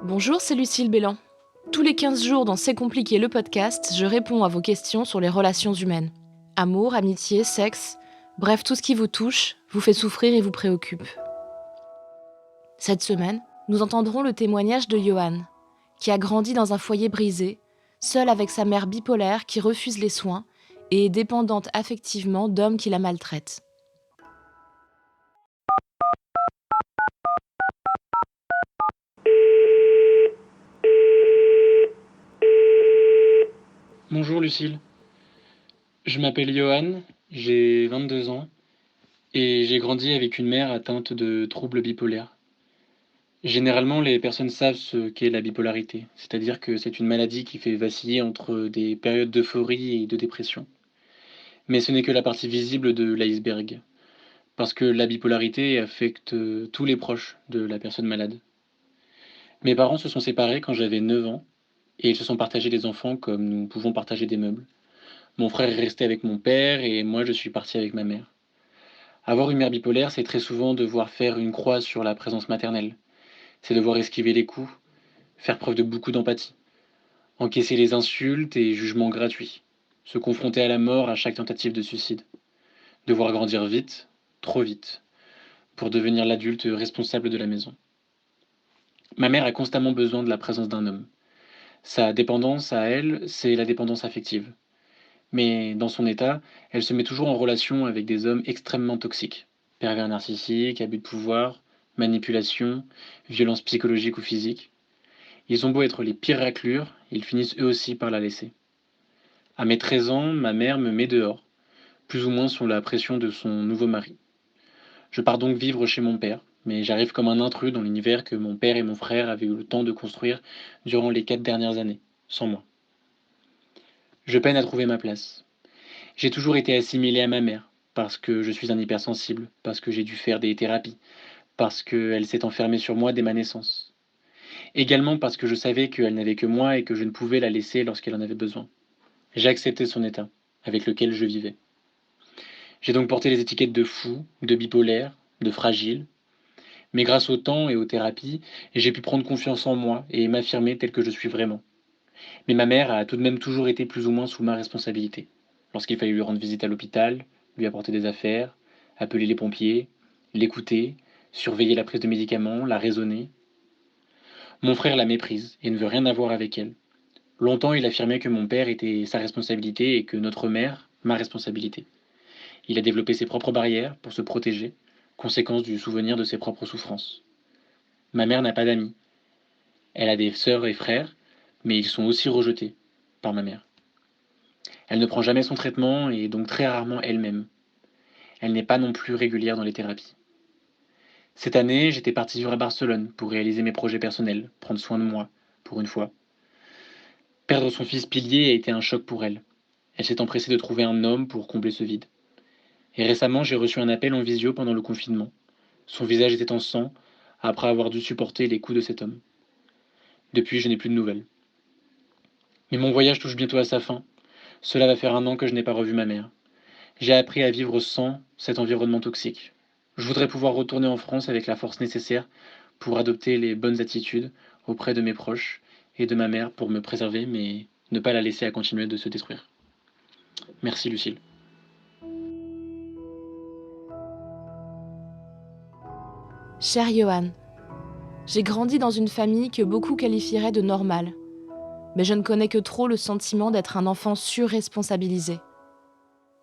Bonjour, c'est Lucille Bélan. Tous les 15 jours dans C'est compliqué le podcast, je réponds à vos questions sur les relations humaines. Amour, amitié, sexe, bref, tout ce qui vous touche, vous fait souffrir et vous préoccupe. Cette semaine, nous entendrons le témoignage de Johan, qui a grandi dans un foyer brisé, seul avec sa mère bipolaire qui refuse les soins et est dépendante affectivement d'hommes qui la maltraitent. Bonjour Lucille, je m'appelle Johan, j'ai 22 ans et j'ai grandi avec une mère atteinte de troubles bipolaires. Généralement, les personnes savent ce qu'est la bipolarité, c'est-à-dire que c'est une maladie qui fait vaciller entre des périodes d'euphorie et de dépression. Mais ce n'est que la partie visible de l'iceberg, parce que la bipolarité affecte tous les proches de la personne malade. Mes parents se sont séparés quand j'avais 9 ans et ils se sont partagés des enfants comme nous pouvons partager des meubles. Mon frère est resté avec mon père et moi je suis parti avec ma mère. Avoir une mère bipolaire, c'est très souvent devoir faire une croix sur la présence maternelle. C'est devoir esquiver les coups, faire preuve de beaucoup d'empathie, encaisser les insultes et jugements gratuits, se confronter à la mort à chaque tentative de suicide, devoir grandir vite, trop vite, pour devenir l'adulte responsable de la maison. Ma mère a constamment besoin de la présence d'un homme. Sa dépendance à elle, c'est la dépendance affective. Mais dans son état, elle se met toujours en relation avec des hommes extrêmement toxiques. Pervers narcissiques, abus de pouvoir, manipulation, violence psychologique ou physique. Ils ont beau être les pires raclures, ils finissent eux aussi par la laisser. À mes 13 ans, ma mère me met dehors, plus ou moins sous la pression de son nouveau mari. Je pars donc vivre chez mon père, mais j'arrive comme un intrus dans l'univers que mon père et mon frère avaient eu le temps de construire durant les 4 dernières années, sans moi. Je peine à trouver ma place. J'ai toujours été assimilé à ma mère, parce que je suis un hypersensible, parce que j'ai dû faire des thérapies, parce qu'elle s'est enfermée sur moi dès ma naissance. Également parce que je savais qu'elle n'avait que moi et que je ne pouvais la laisser lorsqu'elle en avait besoin. J'ai accepté son état, avec lequel je vivais. J'ai donc porté les étiquettes de fou, de bipolaire, de fragile, mais grâce au temps et aux thérapies, j'ai pu prendre confiance en moi et m'affirmer tel que je suis vraiment. Mais ma mère a tout de même toujours été plus ou moins sous ma responsabilité. Lorsqu'il fallait lui rendre visite à l'hôpital, lui apporter des affaires, appeler les pompiers, l'écouter, surveiller la prise de médicaments, la raisonner. Mon frère la méprise et ne veut rien avoir avec elle. Longtemps, il affirmait que mon père était sa responsabilité et que notre mère, ma responsabilité. Il a développé ses propres barrières pour se protéger, conséquence du souvenir de ses propres souffrances. Ma mère n'a pas d'amis. Elle a des sœurs et frères, mais ils sont aussi rejetés par ma mère. Elle ne prend jamais son traitement et donc très rarement elle-même. Elle n'est pas non plus régulière dans les thérapies. Cette année, j'étais parti vivre à Barcelone pour réaliser mes projets personnels, prendre soin de moi, pour une fois. Perdre son fils pilier a été un choc pour elle. Elle s'est empressée de trouver un homme pour combler ce vide. Et récemment, j'ai reçu un appel en visio pendant le confinement. Son visage était en sang, après avoir dû supporter les coups de cet homme. Depuis, je n'ai plus de nouvelles. Mais mon voyage touche bientôt à sa fin. Cela va faire 1 an que je n'ai pas revu ma mère. J'ai appris à vivre sans cet environnement toxique. Je voudrais pouvoir retourner en France avec la force nécessaire pour adopter les bonnes attitudes auprès de mes proches et de ma mère pour me préserver, mais ne pas la laisser à continuer de se détruire. Merci Lucille. Cher Johan, j'ai grandi dans une famille que beaucoup qualifieraient de normale, mais je ne connais que trop le sentiment d'être un enfant surresponsabilisé,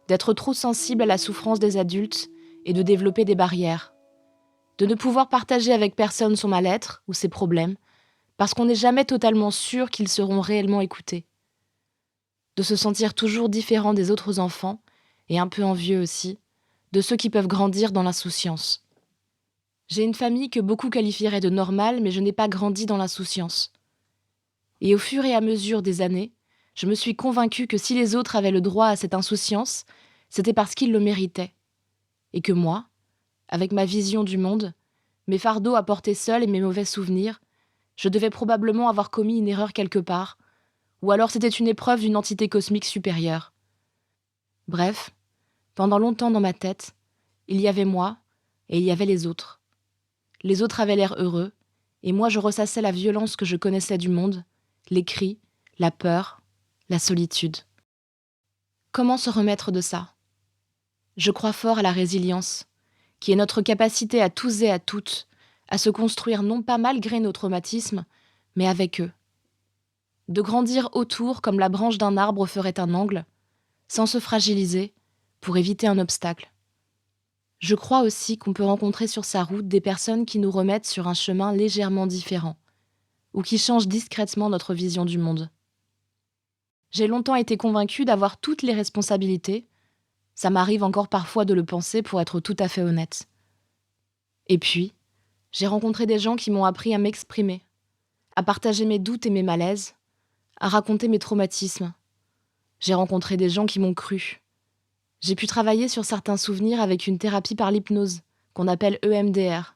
d'être trop sensible à la souffrance des adultes et de développer des barrières, de ne pouvoir partager avec personne son mal-être ou ses problèmes, parce qu'on n'est jamais totalement sûr qu'ils seront réellement écoutés, de se sentir toujours différent des autres enfants, et un peu envieux aussi, de ceux qui peuvent grandir dans l'insouciance. J'ai une famille que beaucoup qualifieraient de normale, mais je n'ai pas grandi dans l'insouciance. Et au fur et à mesure des années, je me suis convaincue que si les autres avaient le droit à cette insouciance, c'était parce qu'ils le méritaient. Et que moi, avec ma vision du monde, mes fardeaux à porter seuls et mes mauvais souvenirs, je devais probablement avoir commis une erreur quelque part, ou alors c'était une épreuve d'une entité cosmique supérieure. Bref, pendant longtemps dans ma tête, il y avait moi et il y avait les autres. Les autres avaient l'air heureux, Et moi, je ressassais la violence que je connaissais du monde, les cris, la peur, la solitude. Comment se remettre de ça ? Je crois fort à la résilience, qui est notre capacité à tous et à toutes, à se construire non pas malgré nos traumatismes, mais avec eux. De grandir autour comme la branche d'un arbre ferait un angle, sans se fragiliser, pour éviter un obstacle. Je crois aussi qu'on peut rencontrer sur sa route des personnes qui nous remettent sur un chemin légèrement différent, ou qui changent discrètement notre vision du monde. J'ai longtemps été convaincue d'avoir toutes les responsabilités. Ça m'arrive encore parfois de le penser pour être tout à fait honnête. Et puis, j'ai rencontré des gens qui m'ont appris à m'exprimer, à partager mes doutes et mes malaises, à raconter mes traumatismes. J'ai rencontré des gens qui m'ont cru. J'ai pu travailler sur certains souvenirs avec une thérapie par l'hypnose, qu'on appelle EMDR,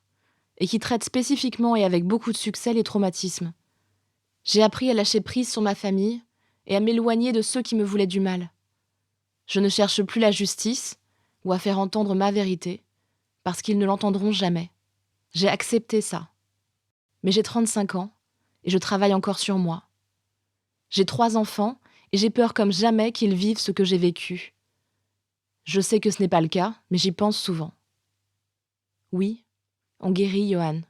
et qui traite spécifiquement et avec beaucoup de succès les traumatismes. J'ai appris à lâcher prise sur ma famille et à m'éloigner de ceux qui me voulaient du mal. Je ne cherche plus la justice ou à faire entendre ma vérité, parce qu'ils ne l'entendront jamais. J'ai accepté ça. Mais j'ai 35 ans et je travaille encore sur moi. J'ai 3 enfants et j'ai peur comme jamais qu'ils vivent ce que j'ai vécu. Je sais que ce n'est pas le cas, mais j'y pense souvent. Oui, on guérit, Johan,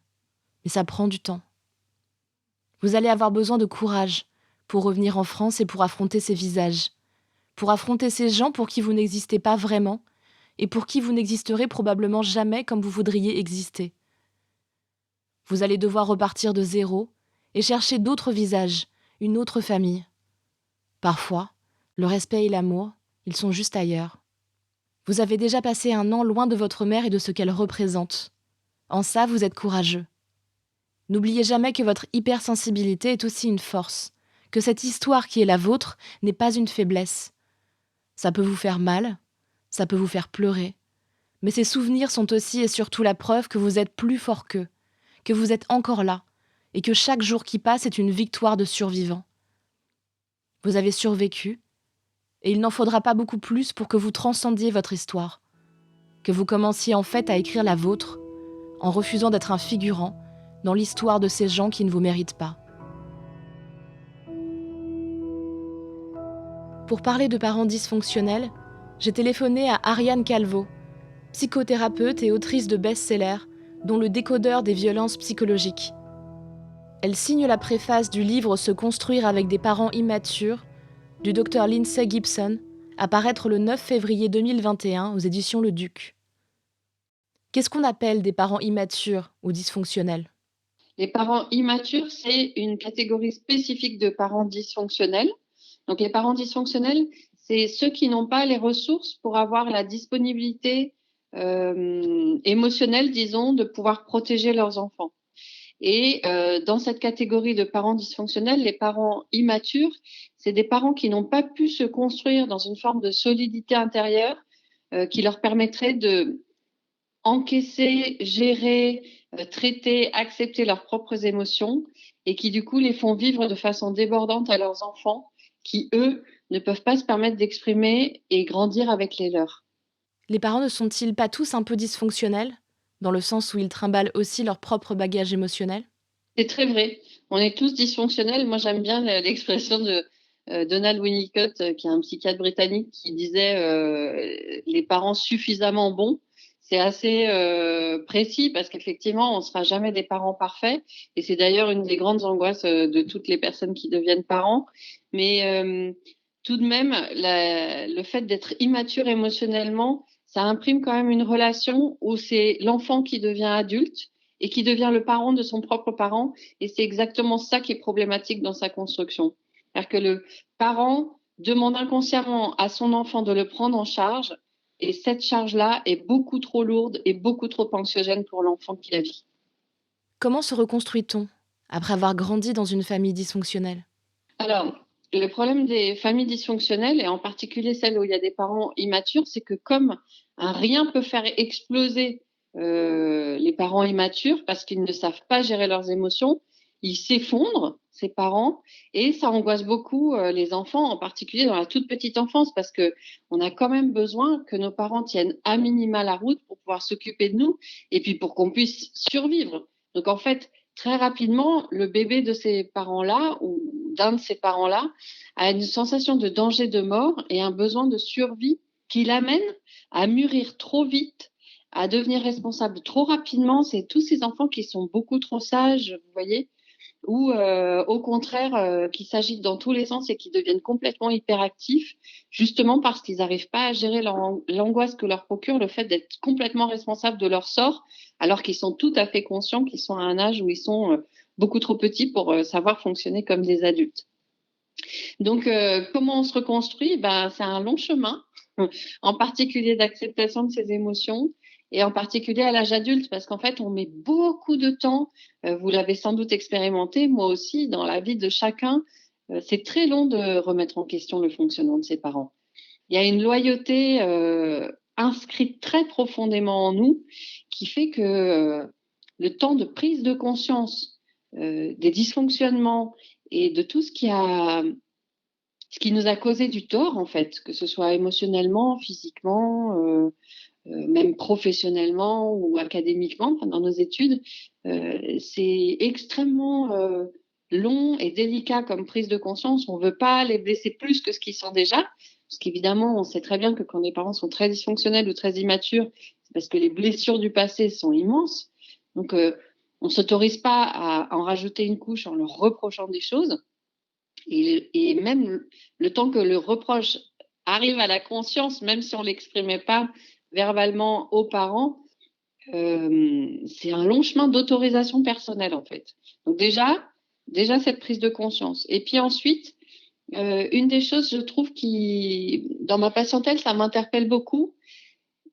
mais ça prend du temps. Vous allez avoir besoin de courage pour revenir en France et pour affronter ces visages, pour affronter ces gens pour qui vous n'existez pas vraiment et pour qui vous n'existerez probablement jamais comme vous voudriez exister. Vous allez devoir repartir de zéro et chercher d'autres visages, une autre famille. Parfois, le respect et l'amour, ils sont juste ailleurs. Vous avez déjà passé 1 an loin de votre mère et de ce qu'elle représente. En ça, vous êtes courageux. N'oubliez jamais que votre hypersensibilité est aussi une force, que cette histoire qui est la vôtre n'est pas une faiblesse. Ça peut vous faire mal, ça peut vous faire pleurer, mais ces souvenirs sont aussi et surtout la preuve que vous êtes plus fort qu'eux, que vous êtes encore là, et que chaque jour qui passe est une victoire de survivant. Vous avez survécu, et il n'en faudra pas beaucoup plus pour que vous transcendiez votre histoire, que vous commenciez en fait à écrire la vôtre, en refusant d'être un figurant dans l'histoire de ces gens qui ne vous méritent pas. Pour parler de parents dysfonctionnels, j'ai téléphoné à Ariane Calvo, psychothérapeute et autrice de best-sellers, dont Le décodeur des violences psychologiques. Elle signe la préface du livre Se construire avec des parents immatures, du Dr Lindsay Gibson, à paraître le 9 février 2021 aux éditions Le Duc. Qu'est-ce qu'on appelle des parents immatures ou dysfonctionnels ? Les parents immatures, c'est une catégorie spécifique de parents dysfonctionnels. Donc, les parents dysfonctionnels, c'est ceux qui n'ont pas les ressources pour avoir la disponibilité émotionnelle, disons, de pouvoir protéger leurs enfants. Et dans cette catégorie de parents dysfonctionnels, les parents immatures, c'est des parents qui n'ont pas pu se construire dans une forme de solidité intérieure qui leur permettrait de encaisser, gérer, traiter, accepter leurs propres émotions et qui du coup les font vivre de façon débordante à leurs enfants qui, eux, ne peuvent pas se permettre d'exprimer et grandir avec les leurs. Les parents ne sont-ils pas tous un peu dysfonctionnels, dans le sens où ils trimballent aussi leur propre bagage émotionnel ? C'est très vrai. On est tous dysfonctionnels. Moi, j'aime bien l'expression de Donald Winnicott, qui est un psychiatre britannique, qui disait les parents suffisamment bons. C'est assez précis parce qu'effectivement, on ne sera jamais des parents parfaits. Et c'est d'ailleurs une des grandes angoisses de toutes les personnes qui deviennent parents. Mais tout de même, le fait d'être immature émotionnellement, ça imprime quand même une relation où c'est l'enfant qui devient adulte et qui devient le parent de son propre parent. Et c'est exactement ça qui est problématique dans sa construction. C'est-à-dire que le parent demande inconsciemment à son enfant de le prendre en charge, et cette charge-là est beaucoup trop lourde et beaucoup trop anxiogène pour l'enfant qui la vit. Comment se reconstruit-on après avoir grandi dans une famille dysfonctionnelle ? Alors, le problème des familles dysfonctionnelles, et en particulier celles où il y a des parents immatures, c'est que comme un rien peut faire exploser les parents immatures parce qu'ils ne savent pas gérer leurs émotions, ils s'effondrent, ces parents, et ça angoisse beaucoup les enfants, en particulier dans la toute petite enfance, parce que on a quand même besoin que nos parents tiennent à minima la route pour pouvoir s'occuper de nous et puis pour qu'on puisse survivre. Donc en fait, très rapidement, le bébé de ces parents-là ou d'un de ces parents-là a une sensation de danger de mort et un besoin de survie qui l'amène à mûrir trop vite, à devenir responsable trop rapidement. C'est tous ces enfants qui sont beaucoup trop sages, vous voyez, ou au contraire qui s'agitent dans tous les sens et qui deviennent complètement hyperactifs, justement parce qu'ils n'arrivent pas à gérer l'angoisse que leur procure le fait d'être complètement responsables de leur sort, alors qu'ils sont tout à fait conscients qu'ils sont à un âge où ils sont beaucoup trop petits pour savoir fonctionner comme des adultes. Donc, comment on se reconstruit? Ben, c'est un long chemin, en particulier d'acceptation de ses émotions et en particulier à l'âge adulte, parce qu'en fait, on met beaucoup de temps, vous l'avez sans doute expérimenté, moi aussi, dans la vie de chacun, c'est très long de remettre en question le fonctionnement de ses parents. Il y a une loyauté inscrite très profondément en nous qui fait que le temps de prise de conscience des dysfonctionnements et de tout ce qui nous a causé du tort, en fait, que ce soit émotionnellement, physiquement, même professionnellement ou académiquement pendant nos études, c'est extrêmement long et délicat comme prise de conscience. On ne veut pas les blesser plus que ce qu'ils sont déjà, parce qu'évidemment, on sait très bien que quand les parents sont très dysfonctionnels ou très immatures, c'est parce que les blessures du passé sont immenses. Donc, on ne s'autorise pas à en rajouter une couche en leur reprochant des choses. Et même le temps que le reproche arrive à la conscience, même si on ne l'exprimait pas verbalement aux parents, c'est un long chemin d'autorisation personnelle, en fait. Donc déjà cette prise de conscience. Et puis ensuite, une des choses, je trouve, qui, dans ma patientèle, ça m'interpelle beaucoup,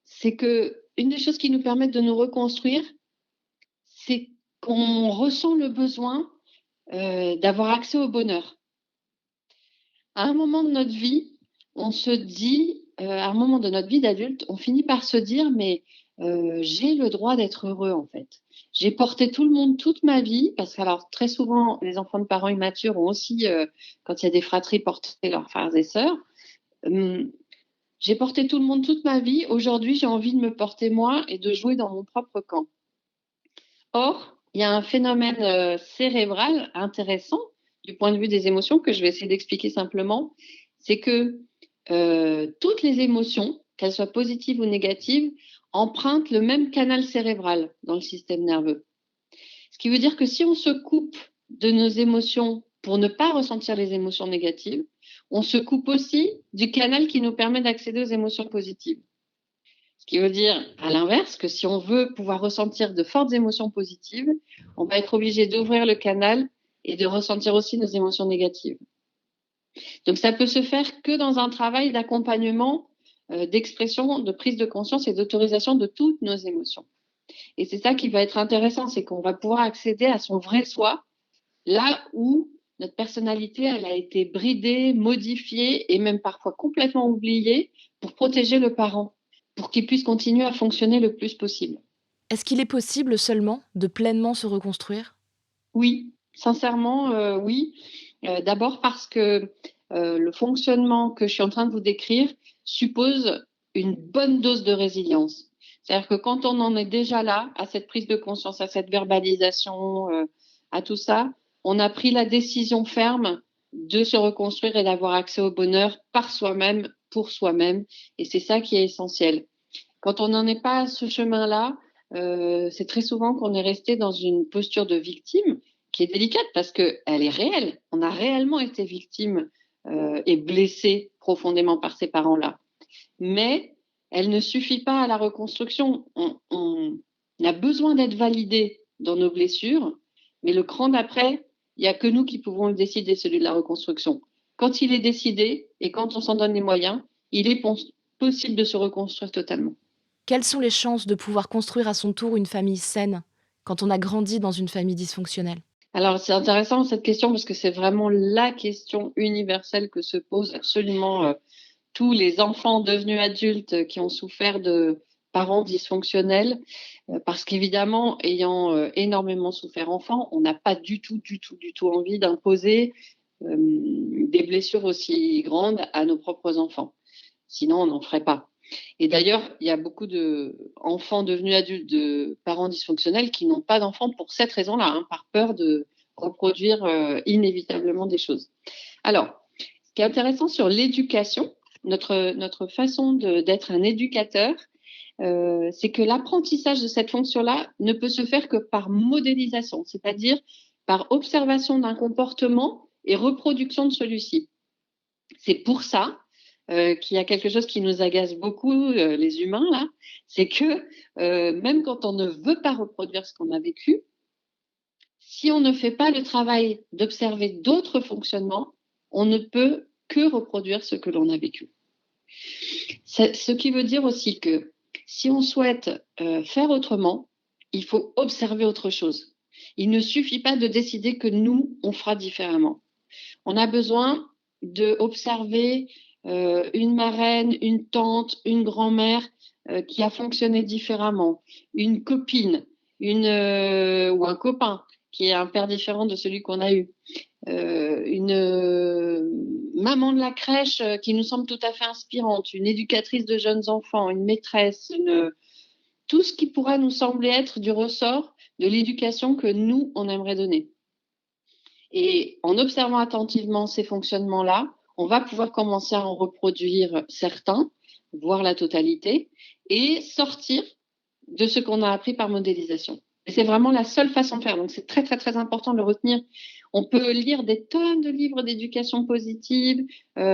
c'est que une des choses qui nous permettent de nous reconstruire, c'est qu'on ressent le besoin d'avoir accès au bonheur. À un moment de notre vie, on se dit, à un moment de notre vie d'adulte, on finit par se dire, mais j'ai le droit d'être heureux, en fait. J'ai porté tout le monde toute ma vie, parce que alors très souvent, les enfants de parents immatures ont aussi, quand il y a des fratries, porté leurs frères et sœurs. J'ai porté tout le monde toute ma vie. Aujourd'hui, j'ai envie de me porter moi et de jouer dans mon propre camp. Or, il y a un phénomène cérébral intéressant du point de vue des émotions que je vais essayer d'expliquer simplement. C'est que toutes les émotions, qu'elles soient positives ou négatives, empruntent le même canal cérébral dans le système nerveux. Ce qui veut dire que si on se coupe de nos émotions pour ne pas ressentir les émotions négatives, on se coupe aussi du canal qui nous permet d'accéder aux émotions positives. Ce qui veut dire, à l'inverse, que si on veut pouvoir ressentir de fortes émotions positives, on va être obligé d'ouvrir le canal et de ressentir aussi nos émotions négatives. Donc, ça peut se faire que dans un travail d'accompagnement, d'expression, de prise de conscience et d'autorisation de toutes nos émotions. Et c'est ça qui va être intéressant, c'est qu'on va pouvoir accéder à son vrai soi, là où notre personnalité, elle a été bridée, modifiée et même parfois complètement oubliée pour protéger le parent, pour qu'il puisse continuer à fonctionner le plus possible. Est-ce qu'il est possible seulement de pleinement se reconstruire? Oui, sincèrement, oui. D'abord parce que le fonctionnement que je suis en train de vous décrire suppose une bonne dose de résilience. C'est-à-dire que quand on en est déjà là, à cette prise de conscience, à cette verbalisation, à tout ça, on a pris la décision ferme de se reconstruire et d'avoir accès au bonheur par soi-même, pour soi-même. Et c'est ça qui est essentiel. Quand on n'en est pas à ce chemin-là, c'est très souvent qu'on est resté dans une posture de victime qui est délicate parce qu'elle est réelle. On a réellement été victime et blessé profondément par ces parents-là. Mais elle ne suffit pas à la reconstruction. On a besoin d'être validé dans nos blessures, mais le cran d'après, il n'y a que nous qui pouvons le décider, celui de la reconstruction. Quand il est décidé et quand on s'en donne les moyens, il est possible de se reconstruire totalement. Quelles sont les chances de pouvoir construire à son tour une famille saine quand on a grandi dans une famille dysfonctionnelle? Alors, c'est intéressant cette question parce que c'est vraiment la question universelle que se posent absolument tous les enfants devenus adultes qui ont souffert de parents dysfonctionnels. Parce qu'évidemment, ayant énormément souffert enfant, on n'a pas du tout envie d'imposer des blessures aussi grandes à nos propres enfants. Sinon, on n'en ferait pas. Et d'ailleurs, il y a beaucoup d'enfants devenus adultes de parents dysfonctionnels qui n'ont pas d'enfants pour cette raison-là, hein, par peur de reproduire inévitablement des choses. Alors, ce qui est intéressant sur l'éducation, notre façon d'être un éducateur, c'est que l'apprentissage de cette fonction-là ne peut se faire que par modélisation, c'est-à-dire par observation d'un comportement et reproduction de celui-ci. C'est pour ça qu'il y a quelque chose qui nous agace beaucoup, les humains, là, c'est que même quand on ne veut pas reproduire ce qu'on a vécu, si on ne fait pas le travail d'observer d'autres fonctionnements, on ne peut que reproduire ce que l'on a vécu. Ce qui veut dire aussi que si on souhaite faire autrement, il faut observer autre chose. Il ne suffit pas de décider que nous, on fera différemment. On a besoin d'observer une marraine, une tante, une grand-mère qui a fonctionné différemment, une copine, ou un copain qui est un père différent de celui qu'on a eu, une maman de la crèche qui nous semble tout à fait inspirante, une éducatrice de jeunes enfants, une maîtresse, tout ce qui pourrait nous sembler être du ressort de l'éducation que nous, on aimerait donner. Et en observant attentivement ces fonctionnements-là, on va pouvoir commencer à en reproduire certains, voire la totalité, et sortir de ce qu'on a appris par modélisation. Et c'est vraiment la seule façon de faire. Donc, c'est très, très, très important de le retenir. On peut lire des tonnes de livres d'éducation positive,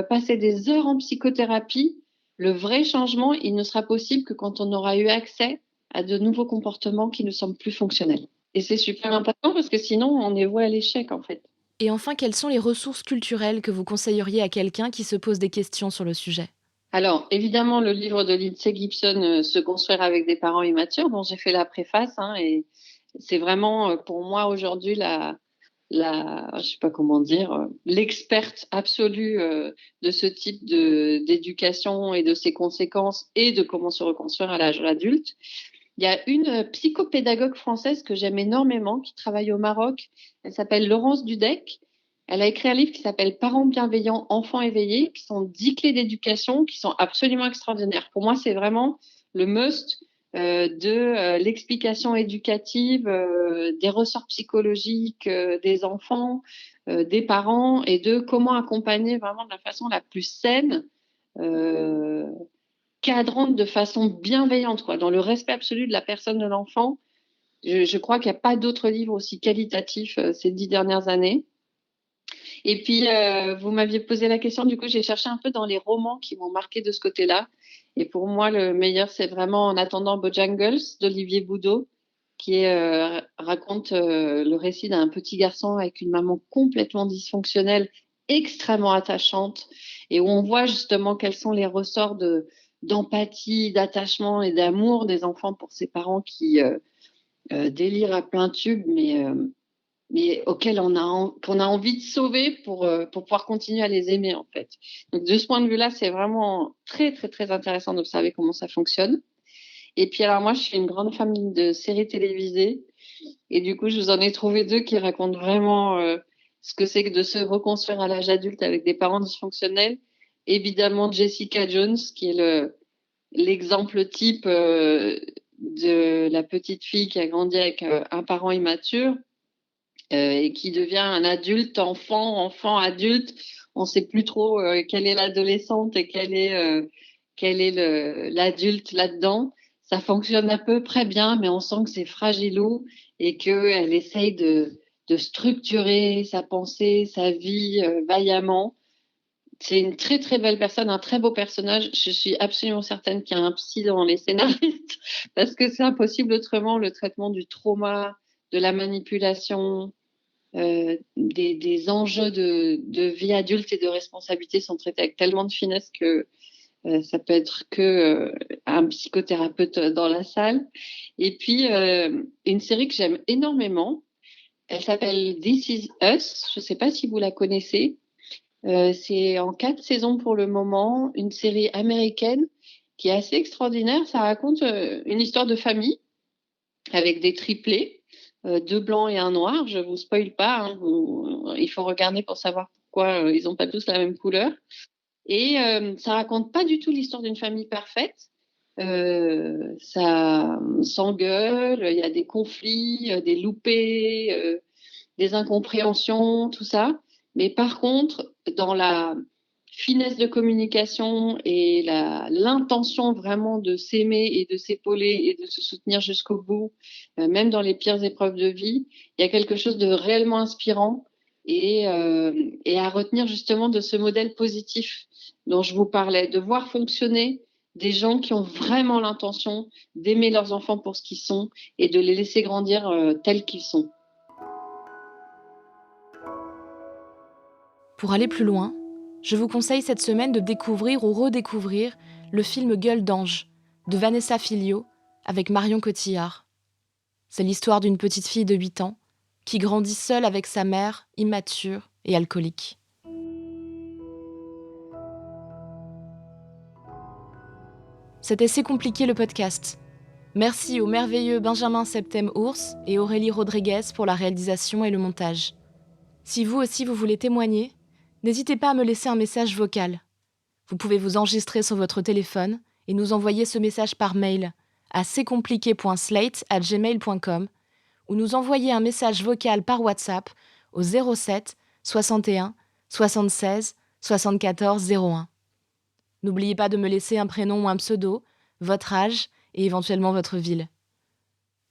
passer des heures en psychothérapie. Le vrai changement, il ne sera possible que quand on aura eu accès à de nouveaux comportements qui nous semblent plus fonctionnels. Et c'est super important parce que sinon, on est voué à l'échec, en fait. Et enfin, quelles sont les ressources culturelles que vous conseilleriez à quelqu'un qui se pose des questions sur le sujet? Alors, évidemment, le livre de Lindsay Gibson, Se construire avec des parents immatures, dont j'ai fait la préface, hein, et c'est vraiment pour moi aujourd'hui je sais pas comment dire, l'experte absolue de ce type d'éducation et de ses conséquences et de comment se reconstruire à l'âge adulte. Il y a une psychopédagogue française que j'aime énormément, qui travaille au Maroc. Elle s'appelle Laurence Dudek. Elle a écrit un livre qui s'appelle Parents bienveillants, enfants éveillés, qui sont 10 clés d'éducation qui sont absolument extraordinaires. Pour moi, c'est vraiment le must de l'explication éducative, des ressorts psychologiques des enfants, des parents et de comment accompagner vraiment de la façon la plus saine, cadrante, de façon bienveillante, quoi, dans le respect absolu de la personne de l'enfant. Je crois qu'il n'y a pas d'autre livre aussi qualitatif ces 10 dernières années. Et puis, vous m'aviez posé la question, du coup, j'ai cherché un peu dans les romans qui m'ont marqué de ce côté-là. Et pour moi, le meilleur, c'est vraiment En attendant Bojangles d'Olivier Boudot, qui raconte le récit d'un petit garçon avec une maman complètement dysfonctionnelle, extrêmement attachante, et où on voit justement quels sont les ressorts d'empathie, d'attachement et d'amour des enfants pour ses parents qui délirent à plein tube, mais auxquels qu'on a envie de sauver pour pouvoir continuer à les aimer, en fait. Donc, de ce point de vue-là, c'est vraiment très, très, très intéressant d'observer comment ça fonctionne. Et puis, alors moi, je suis une grande fan de séries télévisées. Et du coup, je vous en ai trouvé deux qui racontent vraiment ce que c'est que de se reconstruire à l'âge adulte avec des parents dysfonctionnels. Évidemment, Jessica Jones, qui est l'exemple type de la petite fille qui a grandi avec un parent immature et qui devient un adulte, enfant, adulte. On ne sait plus trop quelle est l'adolescente et quel est l'adulte là-dedans. Ça fonctionne à peu près bien, mais on sent que c'est fragilou et qu'elle essaye de structurer sa pensée, sa vie vaillamment. C'est une très, très belle personne, un très beau personnage. Je suis absolument certaine qu'il y a un psy dans les scénaristes parce que c'est impossible autrement. Le traitement du trauma, de la manipulation, des enjeux de vie adulte et de responsabilité sont traités avec tellement de finesse que ça peut être que un psychothérapeute dans la salle. Et puis, une série que j'aime énormément, elle s'appelle This Is Us. Je ne sais pas si vous la connaissez. C'est en 4 saisons pour le moment, une série américaine qui est assez extraordinaire. Ça raconte une histoire de famille avec des triplés, 2 blancs et un noir. Je vous spoile pas, hein, il faut regarder pour savoir pourquoi ils n'ont pas tous la même couleur. Et ça raconte pas du tout l'histoire d'une famille parfaite. Ça s'engueule, il y a des conflits, des loupés, des incompréhensions, tout ça. Mais par contre, dans la finesse de communication et l'intention vraiment de s'aimer et de s'épauler et de se soutenir jusqu'au bout, même dans les pires épreuves de vie, il y a quelque chose de réellement inspirant et à retenir justement de ce modèle positif dont je vous parlais, de voir fonctionner des gens qui ont vraiment l'intention d'aimer leurs enfants pour ce qu'ils sont et de les laisser grandir tels qu'ils sont. Pour aller plus loin, je vous conseille cette semaine de découvrir ou redécouvrir le film Gueule d'ange de Vanessa Filio avec Marion Cotillard. C'est l'histoire d'une petite fille de 8 ans qui grandit seule avec sa mère, immature et alcoolique. C'était C'est compliqué le podcast. Merci au merveilleux Benjamin Septem-Ours et Aurélie Rodriguez pour la réalisation et le montage. Si vous aussi vous voulez témoigner, n'hésitez pas à me laisser un message vocal. Vous pouvez vous enregistrer sur votre téléphone et nous envoyer ce message par mail à cetcompliqué.slate@gmail.com ou nous envoyer un message vocal par WhatsApp au 07 61 76 74 01. N'oubliez pas de me laisser un prénom ou un pseudo, votre âge et éventuellement votre ville.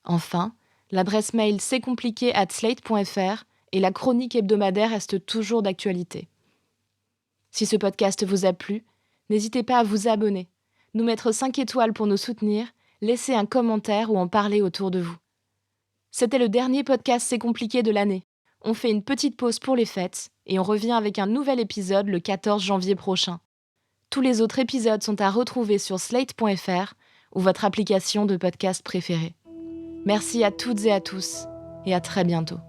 Enfin, l'adresse mail cetcompliqué@slate.fr et la chronique hebdomadaire reste toujours d'actualité. Si ce podcast vous a plu, n'hésitez pas à vous abonner, nous mettre 5 étoiles pour nous soutenir, laisser un commentaire ou en parler autour de vous. C'était le dernier podcast C'est compliqué de l'année. On fait une petite pause pour les fêtes et on revient avec un nouvel épisode le 14 janvier prochain. Tous les autres épisodes sont à retrouver sur slate.fr ou votre application de podcast préférée. Merci à toutes et à tous et à très bientôt.